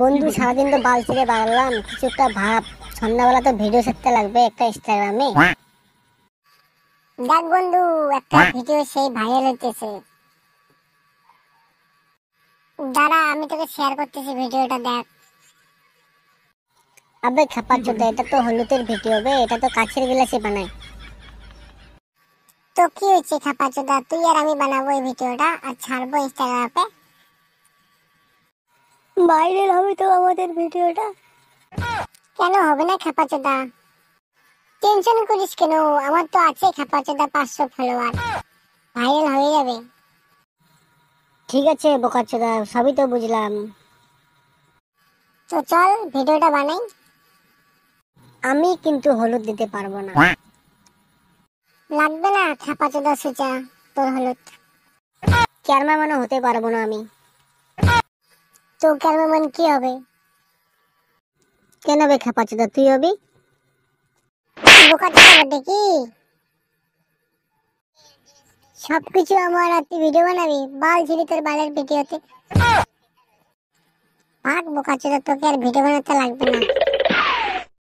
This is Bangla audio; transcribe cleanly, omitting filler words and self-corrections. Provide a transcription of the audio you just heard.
বন্ধু সারাদিন তো বাল ছিঁড়ে বাড়লাম, কিছু একটা ভাব। সন্ধ্যাবেলা তো ভিডিও ছাড়তে লাগবে একটা ইনস্টাগ্রামে। দেখ বন্ধু, একটা ভিডিও সেই ভাইরাল হইতেছে। দাঁড়া, আমি তোকে শেয়ার করতেছি, ভিডিওটা দেখ। আবে খাপাচ্চোদা, এটা তো হলুদের ভিডিও বে, এটা তো কাছের গিলাসে বানায়। তো কি হয়েছে খাপাচোদা, তুই আর আমি বানাবো এই ভিডিওটা আর ছাড়বো ইনস্টাগ্রামে। ভাইরাল হবে তো আমাদের ভিডিওটা। কেন হবে না খাপাচোদা? টেনশন করিস কেন, আমার তো আছে খাপাচোদা 500 ফলোয়ার, ভাইরাল হয়ে যাবে। ঠিক আছে বোকাচ্চোদা, সবই তো বুঝলাম। তো চল ভিডিওটা বানাই। আমি কিন্তু হলুদ দিতে পারবো না। লাগবে না খাপাচোদা সুচা তোর হলুদ। চেয়ারম্যান হতে পারবো না আমি। তো ক্যামেরাম্যান কি হবে? কেন বে খাপাচ্চোদা, তুই হবি? বোকাচোদা বটে কি? সবকিছু আমার আর তুই ভিডিও বানাবি? বাল ছিড়ি তোর বালের ভিডিওতে। ভাগ বোকাচোদা, তোকে আর ভিডিও বানাতে লাগবে না।